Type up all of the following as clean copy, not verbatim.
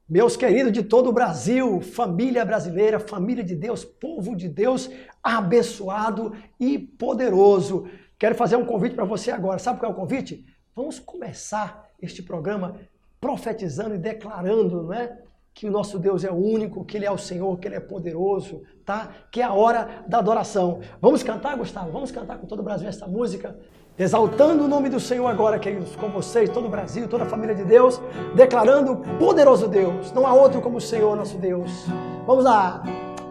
Meus queridos de todo o Brasil, família brasileira, família de Deus, povo de Deus, abençoado e poderoso. Quero fazer um convite para você agora. Sabe qual é o convite? Vamos começar este programa profetizando e declarando, não é? Que o nosso Deus é único, que Ele é o Senhor, que Ele é poderoso, tá? Que é a hora da adoração. Vamos cantar, Gustavo? Vamos cantar com todo o Brasil essa música? Exaltando o nome do Senhor agora, queridos, com vocês, todo o Brasil, toda a família de Deus, declarando poderoso Deus. Não há outro como o Senhor, nosso Deus. Vamos lá.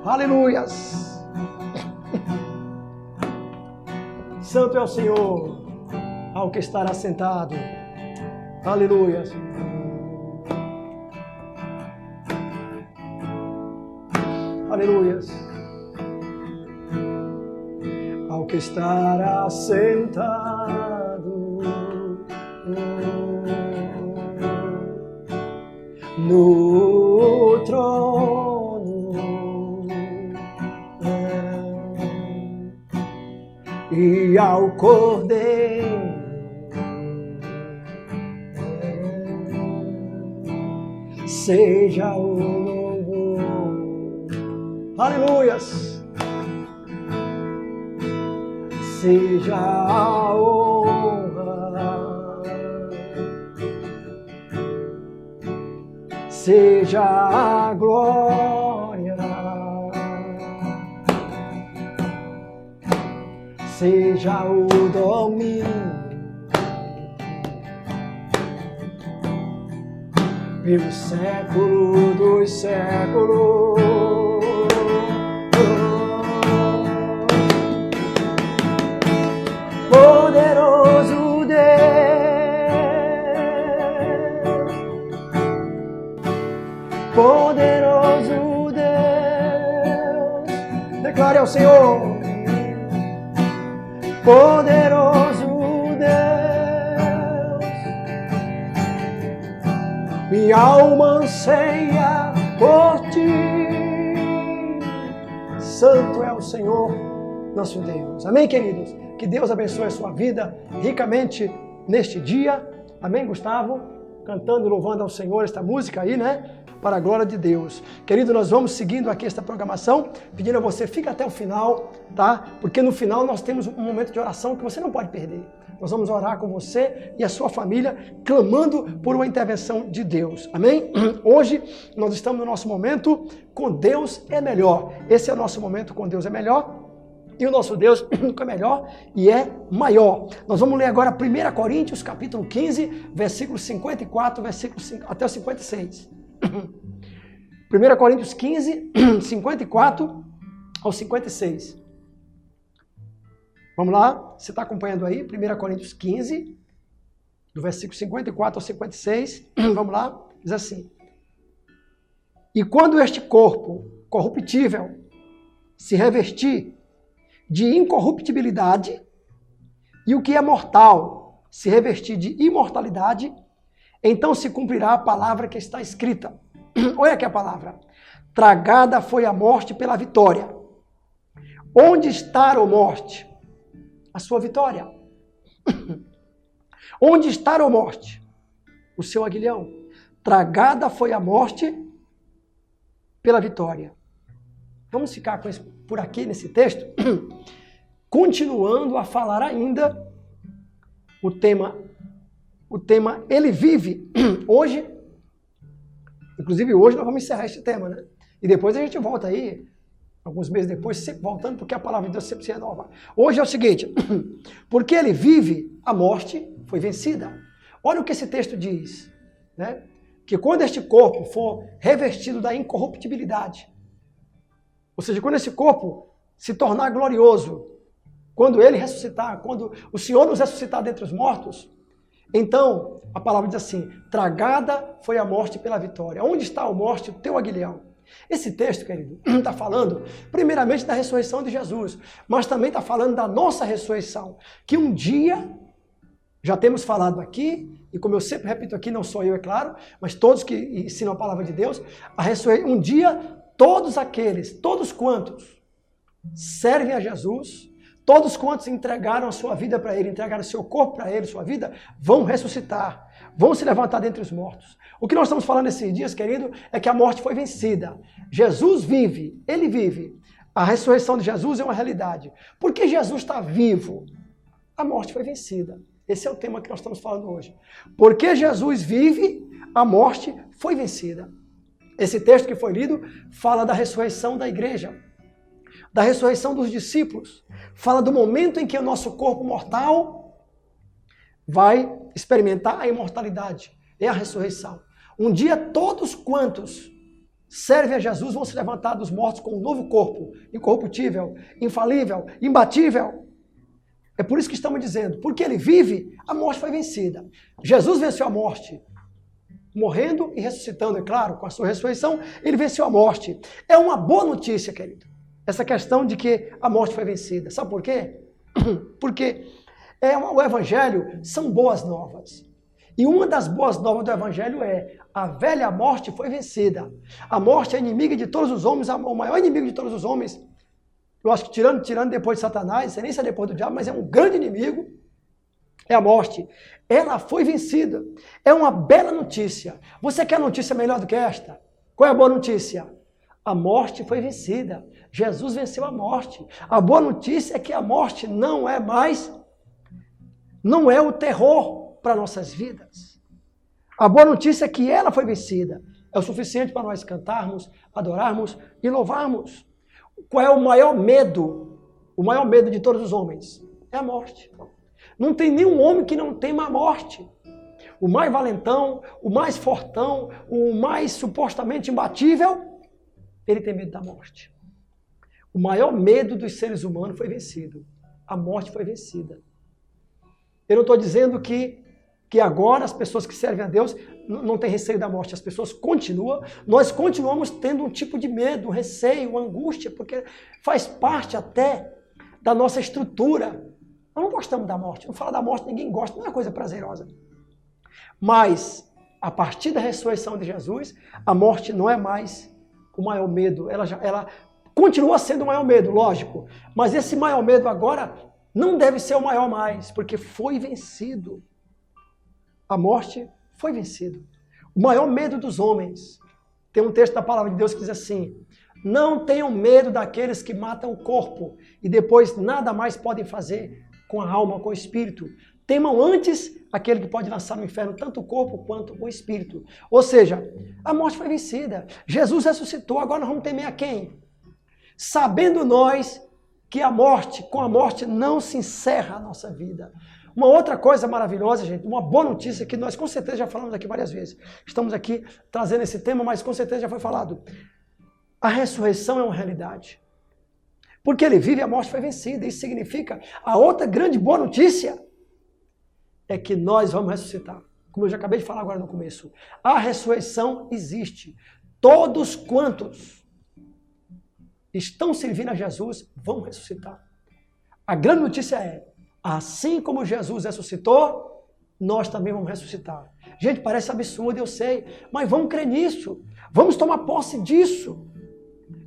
Aleluias. Santo é o Senhor, ao que estará sentado. Aleluias. Aleluias. Ao que estará sentado no trono e ao Cordeiro seja o louvor. Aleluias. Seja a honra, seja a glória, seja o domínio pelo século dos séculos. Poderoso Deus, poderoso Deus, declare ao Senhor, poderoso Deus, minha alma anseia por ti, santo é o Senhor, nosso Deus. Amém, queridos? Que Deus abençoe a sua vida ricamente neste dia. Amém, Gustavo? Cantando e louvando ao Senhor esta música aí, né? Para a glória de Deus. Querido, nós vamos seguindo aqui esta programação, pedindo a você, fica até o final, tá? Porque no final nós temos um momento de oração que você não pode perder. Nós vamos orar com você e a sua família, clamando por uma intervenção de Deus. Amém? Hoje nós estamos no nosso momento com Deus é melhor. Esse é o nosso momento com Deus é melhor. E o nosso Deus é melhor e é maior. Nós vamos ler agora 1 Coríntios, capítulo 15, versículo 54, versículo 5, até o 56. 1 Coríntios 15, 54 ao 56. Vamos lá? Você está acompanhando aí? 1 Coríntios 15, do versículo 54 ao 56. Vamos lá? Diz assim. E quando este corpo corruptível se revestir de incorruptibilidade, e o que é mortal se revestir de imortalidade, então se cumprirá a palavra que está escrita. Olha aqui a palavra. Tragada foi a morte pela vitória. Onde está, ó morte, a sua vitória? Onde está, ó morte, o seu aguilhão? Tragada foi a morte pela vitória. Vamos ficar com isso por aqui nesse texto, continuando a falar ainda o tema Ele vive. Hoje, inclusive hoje nós vamos encerrar este tema, né? E depois a gente volta aí, alguns meses depois, sempre voltando, porque a palavra de Deus sempre se renova. Hoje é o seguinte, porque Ele vive, a morte foi vencida. Olha o que esse texto diz, né? Que quando este corpo for revestido da incorruptibilidade, ou seja, quando esse corpo se tornar glorioso, quando ele ressuscitar, quando o Senhor nos ressuscitar dentre os mortos, então a palavra diz assim, tragada foi a morte pela vitória. Onde está a morte, o teu aguilhão? Esse texto, querido, está falando primeiramente da ressurreição de Jesus, mas também está falando da nossa ressurreição, que um dia, já temos falado aqui, e como eu sempre repito aqui, não só eu, é claro, mas todos que ensinam a palavra de Deus, um dia todos quantos servem a Jesus, todos quantos entregaram a sua vida para Ele, entregaram o seu corpo para Ele, sua vida, vão ressuscitar, vão se levantar dentre os mortos. O que nós estamos falando esses dias, querido, é que a morte foi vencida. Jesus vive, Ele vive. A ressurreição de Jesus é uma realidade. Porque Jesus está vivo, a morte foi vencida. Esse é o tema que nós estamos falando hoje. Porque Jesus vive, a morte foi vencida. Esse texto que foi lido fala da ressurreição da igreja, da ressurreição dos discípulos. Fala do momento em que o nosso corpo mortal vai experimentar a imortalidade. É a ressurreição. Um dia todos quantos servem a Jesus vão se levantar dos mortos com um novo corpo, incorruptível, infalível, imbatível. É por isso que estamos dizendo, porque ele vive, a morte foi vencida. Jesus venceu a morte, morrendo e ressuscitando, é claro, com a sua ressurreição, ele venceu a morte. É uma boa notícia, querido, essa questão de que a morte foi vencida. Sabe por quê? Porque o Evangelho são boas novas. E uma das boas novas do Evangelho é a velha morte foi vencida. A morte é inimiga de todos os homens, o maior inimigo de todos os homens. Eu acho que tirando depois de Satanás, sem nem ser depois do diabo, mas é um grande inimigo, é a morte. Ela foi vencida. É uma bela notícia. Você quer notícia melhor do que esta? Qual é a boa notícia? A morte foi vencida. Jesus venceu a morte. A boa notícia é que a morte não é o terror para nossas vidas. A boa notícia é que ela foi vencida. É o suficiente para nós cantarmos, adorarmos e louvarmos. Qual é o maior medo? O maior medo de todos os homens? É a morte. Não tem nenhum homem que não tema a morte. O mais valentão, o mais fortão, o mais supostamente imbatível, ele tem medo da morte. O maior medo dos seres humanos foi vencido. A morte foi vencida. Eu não estou dizendo que agora as pessoas que servem a Deus não têm receio da morte. As pessoas nós continuamos tendo um tipo de medo, um receio, uma angústia, porque faz parte até da nossa estrutura. Nós não gostamos da morte. Não fala da morte, ninguém gosta, não é uma coisa prazerosa. Mas, a partir da ressurreição de Jesus, a morte não é mais o maior medo. Ela continua sendo o maior medo, lógico. Mas esse maior medo agora não deve ser o maior mais, porque foi vencido. A morte foi vencida. O maior medo dos homens. Tem um texto da palavra de Deus que diz assim: não tenham medo daqueles que matam o corpo e depois nada mais podem fazer com a alma, com o espírito. Temam antes aquele que pode lançar no inferno tanto o corpo quanto o espírito. Ou seja, a morte foi vencida. Jesus ressuscitou, agora nós vamos temer a quem? Sabendo nós que com a morte não se encerra a nossa vida. Uma outra coisa maravilhosa, gente, uma boa notícia que nós com certeza já falamos aqui várias vezes. Estamos aqui trazendo esse tema, mas com certeza já foi falado. A ressurreição é uma realidade. Porque ele vive, a morte foi vencida. Isso significa, a outra grande boa notícia é que nós vamos ressuscitar. Como eu já acabei de falar agora no começo. A ressurreição existe. Todos quantos estão servindo a Jesus vão ressuscitar. A grande notícia é, assim como Jesus ressuscitou, nós também vamos ressuscitar. Gente, parece absurdo, eu sei, mas vamos crer nisso. Vamos tomar posse disso.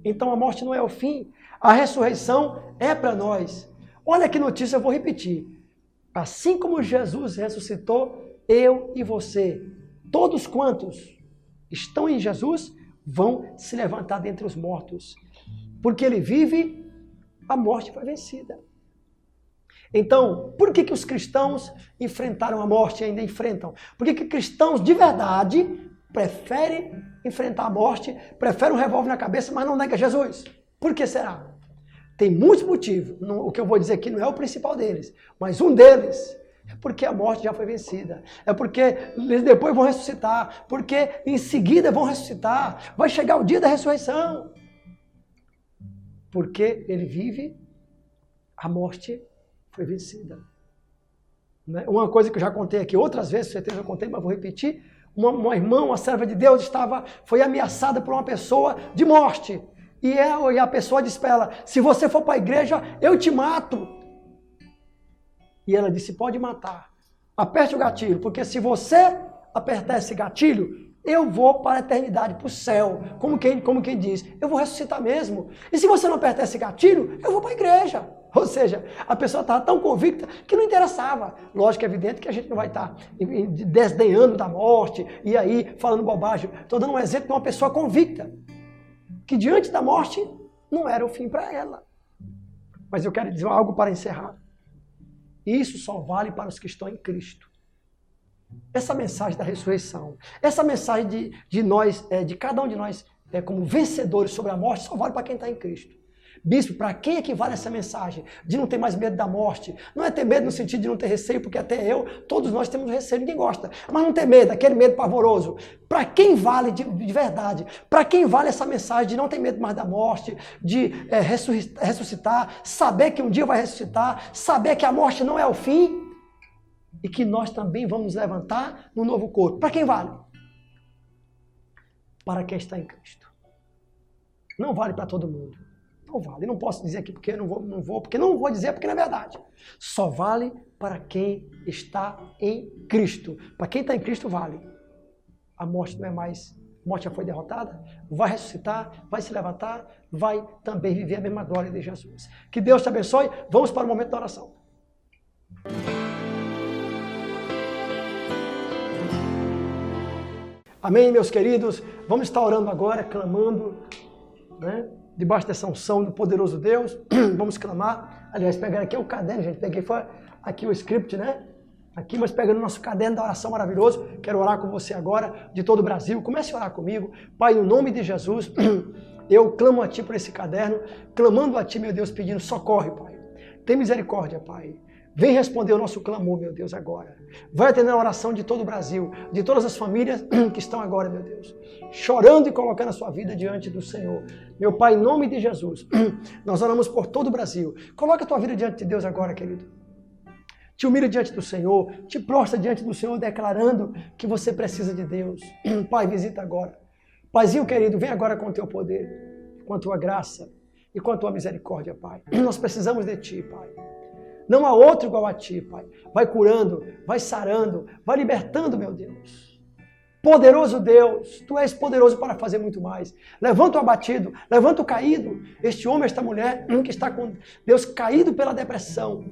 Então a morte não é o fim. A ressurreição é para nós. Olha que notícia, eu vou repetir. Assim como Jesus ressuscitou, eu e você, todos quantos estão em Jesus, vão se levantar dentre os mortos. Porque ele vive, a morte foi vencida. Então, por que os cristãos enfrentaram a morte e ainda enfrentam? Por que cristãos de verdade preferem enfrentar a morte, preferem um revólver na cabeça, mas não negam Jesus? Por que será? Tem muitos motivos. O que eu vou dizer aqui não é o principal deles, mas um deles é porque a morte já foi vencida. É porque eles depois vão ressuscitar. Porque em seguida vão ressuscitar. Vai chegar o dia da ressurreição. Porque ele vive, a morte foi vencida. Uma coisa que eu já contei aqui outras vezes, com certeza eu contei, mas vou repetir. uma irmã, uma serva de Deus, foi ameaçada por uma pessoa de morte. E a pessoa disse para ela, se você for para a igreja, eu te mato. E ela disse, pode matar. Aperte o gatilho, porque se você apertar esse gatilho, eu vou para a eternidade, para o céu. Como quem diz, eu vou ressuscitar mesmo. E se você não apertar esse gatilho, eu vou para a igreja. Ou seja, a pessoa estava tão convicta que não interessava. Lógico, é evidente que a gente não vai estar desdenhando da morte e aí falando bobagem. Estou dando um exemplo de uma pessoa convicta, que diante da morte não era o fim para ela. Mas eu quero dizer algo para encerrar. Isso só vale para os que estão em Cristo. Essa mensagem da ressurreição, essa mensagem de nós, de cada um de nós como vencedores sobre a morte, só vale para quem está em Cristo. Bispo, para quem equivale essa mensagem de não ter mais medo da morte? Não é ter medo no sentido de não ter receio, porque até todos nós temos receio, ninguém gosta. Mas não ter medo, aquele medo pavoroso. Para quem vale de verdade? Para quem vale essa mensagem de não ter medo mais da morte, de ressuscitar, saber que um dia vai ressuscitar, saber que a morte não é o fim e que nós também vamos levantar no novo corpo. Para quem vale? Para quem está em Cristo. Não vale para todo mundo. Não vale. Não posso dizer aqui porque não vou dizer porque não é verdade. Só vale para quem está em Cristo. Para quem está em Cristo vale. A morte não é mais. A morte já foi derrotada. Vai ressuscitar, vai se levantar, vai também viver a mesma glória de Jesus. Que Deus te abençoe. Vamos para o momento da oração. Amém, meus queridos? Vamos estar orando agora, clamando, né? Debaixo dessa unção do poderoso Deus. Vamos clamar. Aliás, pegando aqui o caderno, gente. Peguei aqui o script, né? Aqui, mas pegando o nosso caderno da oração maravilhoso. Quero orar com você agora, de todo o Brasil. Comece a orar comigo. Pai, no nome de Jesus, eu clamo a Ti por esse caderno, clamando a Ti, meu Deus, pedindo socorre, Pai. Tem misericórdia, Pai. Vem responder o nosso clamor, meu Deus, agora. Vai atender a oração de todo o Brasil, de todas as famílias que estão agora, meu Deus, chorando e colocando a sua vida diante do Senhor. Meu Pai, em nome de Jesus, nós oramos por todo o Brasil. Coloca a tua vida diante de Deus agora, querido. Te humilha diante do Senhor, te prostra diante do Senhor, declarando que você precisa de Deus. Pai, visita agora. Paizinho querido, vem agora com o teu poder, com a tua graça e com a tua misericórdia, Pai. Nós precisamos de Ti, Pai. Não há outro igual a Ti, Pai. Vai curando, vai sarando, vai libertando, meu Deus. Poderoso Deus, Tu és poderoso para fazer muito mais. Levanta o abatido, levanta o caído. Este homem, esta mulher que está com Deus caído pela depressão,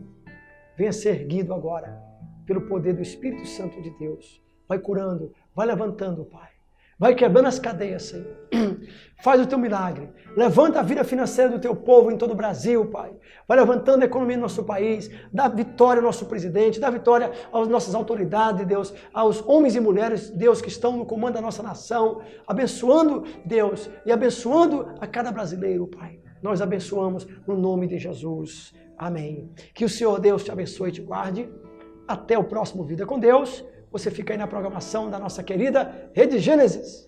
venha ser erguido agora pelo poder do Espírito Santo de Deus. Vai curando, vai levantando, Pai. Vai quebrando as cadeias, Senhor. Faz o Teu milagre. Levanta a vida financeira do Teu povo em todo o Brasil, Pai. Vai levantando a economia do nosso país. Dá vitória ao nosso presidente. Dá vitória às nossas autoridades, Deus. Aos homens e mulheres, Deus, que estão no comando da nossa nação. Abençoando, Deus. E abençoando a cada brasileiro, Pai. Nós abençoamos no nome de Jesus. Amém. Que o Senhor Deus te abençoe e te guarde. Até o próximo Vida com Deus. Você fica aí na programação da nossa querida Rede Gênesis.